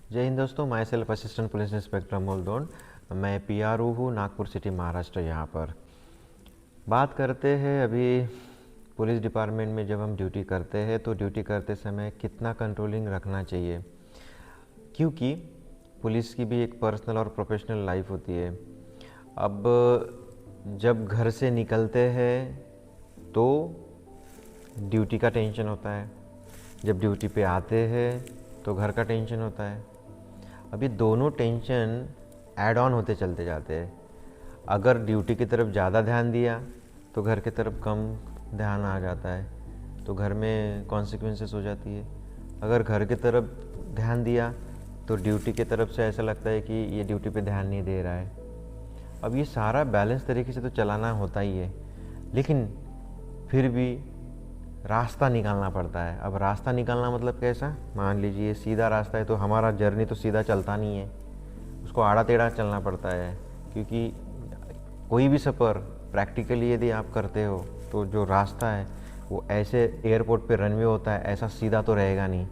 जय हिंद दोस्तों, myself assistant police inspector Amol Dond. मैं पीआरओ हूँ नागपुर सिटी महाराष्ट्र। यहाँ पर बात करते हैं अभी पुलिस डिपार्टमेंट में जब हम ड्यूटी करते हैं तो ड्यूटी करते समय कितना कंट्रोलिंग रखना चाहिए, क्योंकि पुलिस की भी एक पर्सनल और प्रोफेशनल लाइफ होती है। अब जब घर से निकलते हैं तो ड्यूटी का टेंशन होता है, जब ड्यूटी पे आते हैं तो घर का टेंशन होता है। अभी दोनों टेंशन ऐड ऑन होते चलते जाते हैं। अगर ड्यूटी की तरफ ज़्यादा ध्यान दिया तो घर की तरफ कम ध्यान आ जाता है, तो घर में कॉन्सिक्वेंसेस हो जाती है। अगर घर की तरफ ध्यान दिया तो ड्यूटी की तरफ से ऐसा लगता है कि ये ड्यूटी पे ध्यान नहीं दे रहा है। अब ये सारा बैलेंस तरीके से तो चलाना होता ही है, लेकिन फिर भी रास्ता निकालना पड़ता है। अब रास्ता निकालना मतलब कैसा, मान लीजिए सीधा रास्ता है तो हमारा जर्नी तो सीधा चलता नहीं है, उसको आड़ा टेढ़ा चलना पड़ता है। क्योंकि कोई भी सफ़र प्रैक्टिकली यदि आप करते हो तो जो रास्ता है वो ऐसे एयरपोर्ट पे रनवे होता है ऐसा सीधा तो रहेगा नहीं।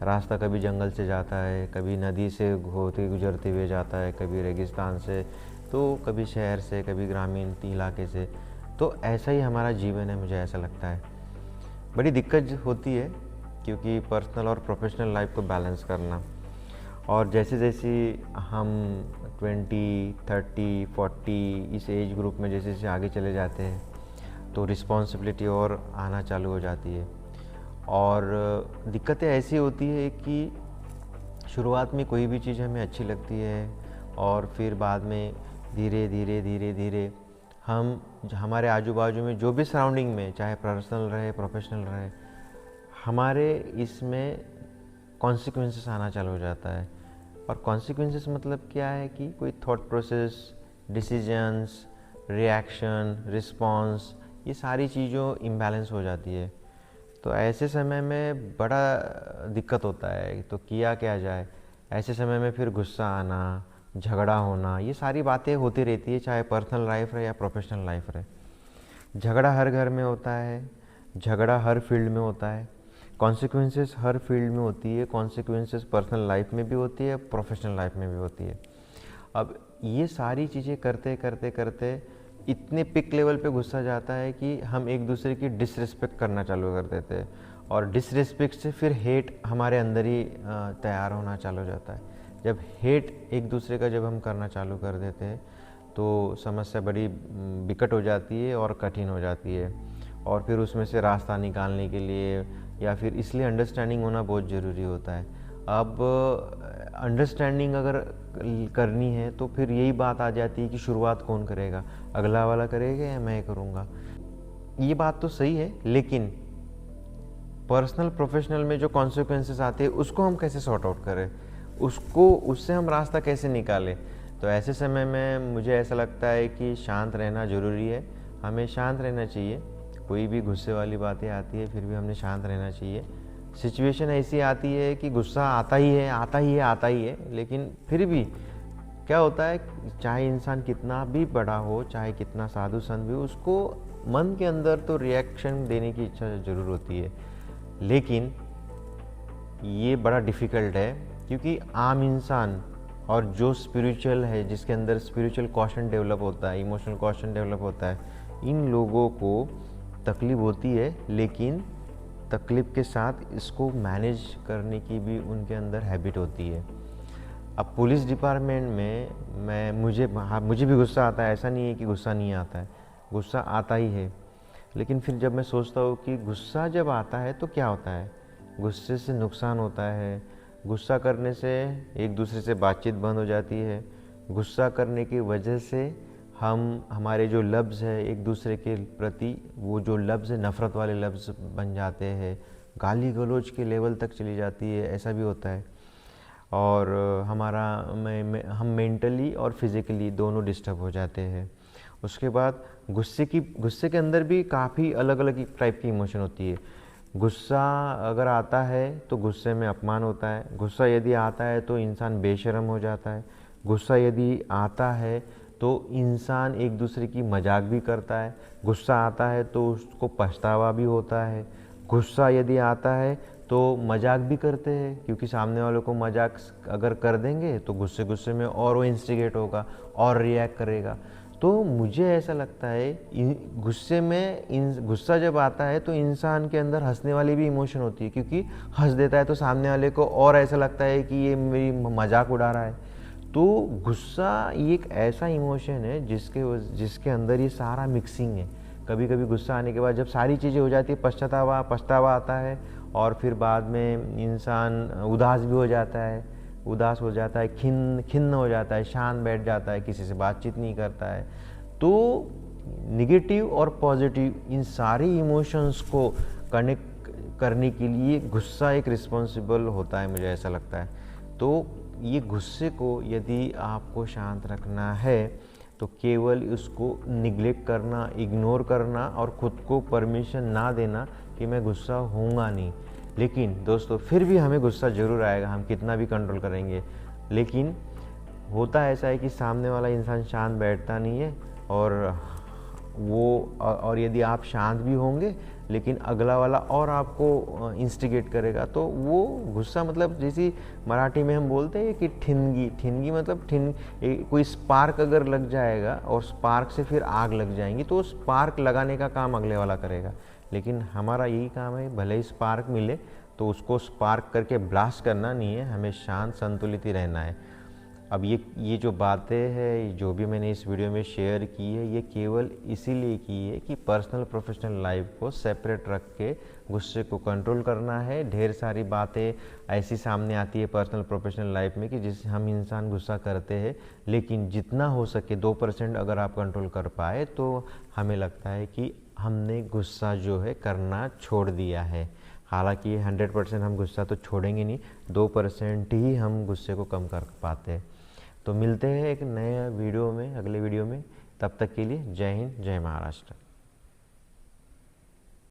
रास्ता कभी जंगल से जाता है, कभी नदी से होते गुजरते हुए जाता है, कभी रेगिस्तान से, तो कभी शहर से, कभी ग्रामीण इलाके से। तो ऐसा ही हमारा जीवन है, मुझे ऐसा लगता है। बड़ी दिक्कत होती है क्योंकि पर्सनल और प्रोफेशनल लाइफ को बैलेंस करना। और जैसे जैसे हम 20, 30, 40 इस एज ग्रुप में जैसे जैसे आगे चले जाते हैं तो रिस्पॉन्सिबिलिटी और आना चालू हो जाती है। और दिक्कतें ऐसी होती है कि शुरुआत में कोई भी चीज़ हमें अच्छी लगती है और फिर बाद में धीरे धीरे धीरे धीरे हम हमारे आजू बाजू में जो भी सराउंडिंग में, चाहे पर्सनल रहे प्रोफेशनल रहे, हमारे इसमें कॉन्सिक्वेंसेस आना चालू हो जाता है। और कॉन्सिक्वेंसेस मतलब क्या है कि कोई thought process, decisions, reaction, response, ये सारी चीज़ों इम्बैलेंस हो जाती है। तो ऐसे समय में बड़ा दिक्कत होता है, तो किया क्या जाए। ऐसे समय में फिर गुस्सा आना, झगड़ा होना, ये सारी बातें होती रहती है, चाहे पर्सनल लाइफ रहे या प्रोफेशनल लाइफ रहे। झगड़ा हर घर में होता है, झगड़ा हर फील्ड में होता है, कॉन्सिक्वेंसेस हर फील्ड में होती है, कॉन्सिक्वेंसेस पर्सनल लाइफ में भी होती है, प्रोफेशनल लाइफ में भी होती है। अब ये सारी चीज़ें करते करते करते इतने पिक लेवल पे गुस्सा जाता है कि हम एक दूसरे की डिसरिस्पेक्ट करना चालू कर देते हैं, और डिसरिस्पेक्ट से फिर हेट हमारे अंदर ही तैयार होना चालू हो जाता है। जब हेट एक दूसरे का जब हम करना चालू कर देते हैं तो समस्या बड़ी विकट हो जाती है और कठिन हो जाती है। और फिर उसमें से रास्ता निकालने के लिए या फिर इसलिए अंडरस्टैंडिंग होना बहुत ज़रूरी होता है। अब अंडरस्टैंडिंग अगर करनी है तो फिर यही बात आ जाती है कि शुरुआत कौन करेगा, अगला वाला करेगा या मैं करूँगा। ये बात तो सही है, लेकिन पर्सनल प्रोफेशनल में जो कॉन्सिक्वेंसेस आते हैं उसको हम कैसे सॉर्ट आउट करें, उससे हम रास्ता कैसे निकालें। तो ऐसे समय में मुझे ऐसा लगता है कि शांत रहना ज़रूरी है। हमें शांत रहना चाहिए। कोई भी गुस्से वाली बातें आती है फिर भी हमने शांत रहना चाहिए। सिचुएशन ऐसी आती है कि गुस्सा आता ही है, आता ही है, आता ही है, लेकिन फिर भी क्या होता है, चाहे इंसान कितना भी बड़ा हो, चाहे कितना साधु संत भी हो, उसको मन के अंदर तो रिएक्शन देने की इच्छा ज़रूर होती है। लेकिन ये बड़ा डिफ़िकल्ट है क्योंकि आम इंसान और जो स्पिरिचुअल है, जिसके अंदर स्पिरिचुअल क्वेश्चन डेवलप होता है, इमोशनल क्वेश्चन डेवलप होता है, इन लोगों को तकलीफ़ होती है, लेकिन तकलीफ़ के साथ इसको मैनेज करने की भी उनके अंदर हैबिट होती है। अब पुलिस डिपार्टमेंट में मुझे भी गुस्सा आता है, ऐसा नहीं है कि गुस्सा नहीं आता है, गुस्सा आता ही है। लेकिन फिर जब मैं सोचता हूँ कि गुस्सा जब आता है तो क्या होता है, गुस्से से नुकसान होता है, गुस्सा करने से एक दूसरे से बातचीत बंद हो जाती है, गुस्सा करने की वजह से हमारे जो लफ्ज़ है एक दूसरे के प्रति, वो जो लफ्ज़ है नफ़रत वाले लफ्ज़ बन जाते हैं, गाली गलौज के लेवल तक चली जाती है, ऐसा भी होता है। और हमारा हम मेंटली और फिज़िकली दोनों डिस्टर्ब हो जाते हैं। उसके बाद गुस्से के अंदर भी काफ़ी अलग अलग टाइप की इमोशन होती है। गुस्सा अगर आता है तो गुस्से में अपमान होता है, गुस्सा यदि आता है तो इंसान बेशर्म हो जाता है, गुस्सा यदि आता है तो इंसान एक दूसरे की मजाक भी करता है, गुस्सा आता है तो उसको पछतावा भी होता है, गुस्सा यदि आता है तो मजाक भी करते हैं, क्योंकि सामने वालों को मजाक अगर कर देंगे तो गुस्से गुस्से में और वो इंस्टिगेट होगा और रिएक्ट करेगा। तो मुझे ऐसा लगता है गुस्से में गुस्सा जब आता है तो इंसान के अंदर हंसने वाली भी इमोशन होती है, क्योंकि हंस देता है तो सामने वाले को और ऐसा लगता है कि ये मेरी मजाक उड़ा रहा है। तो गुस्सा ये एक ऐसा इमोशन है जिसके अंदर ये सारा मिक्सिंग है। कभी कभी गुस्सा आने के बाद जब सारी चीज़ें हो जाती है, पछतावा आता है, और फिर बाद में इंसान उदास भी हो जाता है, खिन्न हो जाता है, शांत बैठ जाता है, किसी से बातचीत नहीं करता है। तो निगेटिव और पॉजिटिव इन सारी इमोशंस को कनेक्ट करने के लिए गुस्सा एक रिस्पॉन्सिबल होता है, मुझे ऐसा लगता है। तो ये गुस्से को यदि आपको शांत रखना है तो केवल उसको निगलेक्ट करना, इग्नोर करना और ख़ुद को परमिशन ना देना कि मैं गुस्सा होऊंगा नहीं। लेकिन दोस्तों फिर भी हमें गुस्सा ज़रूर आएगा, हम कितना भी कंट्रोल करेंगे। लेकिन होता ऐसा है कि सामने वाला इंसान शांत बैठता नहीं है, और यदि आप शांत भी होंगे लेकिन अगला वाला और आपको इंस्टिगेट करेगा, तो वो गुस्सा मतलब जैसी मराठी में हम बोलते हैं कि ठिनगी मतलब कोई स्पार्क अगर लग जाएगा और स्पार्क से फिर आग लग जाएंगी, तो स्पार्क लगाने का काम अगले वाला करेगा। लेकिन हमारा यही काम है, भले ही स्पार्क मिले तो उसको स्पार्क करके ब्लास्ट करना नहीं है, हमें शांत संतुलित ही रहना है। अब ये जो बातें हैं, जो भी मैंने इस वीडियो में शेयर की है, ये केवल इसीलिए की है कि पर्सनल प्रोफेशनल लाइफ को सेपरेट रख के गुस्से को कंट्रोल करना है। ढेर सारी बातें ऐसी सामने आती है पर्सनल प्रोफेशनल लाइफ में कि जिससे हम इंसान गुस्सा करते हैं, लेकिन जितना हो सके 2% अगर आप कंट्रोल कर पाए तो हमें लगता है कि हमने गुस्सा जो है करना छोड़ दिया है। हालांकि 100% हम गुस्सा तो छोड़ेंगे नहीं, 2% ही हम गुस्से को कम कर पाते हैं। तो मिलते हैं एक नए वीडियो में, अगले वीडियो में। तब तक के लिए जय हिंद, जय महाराष्ट्र।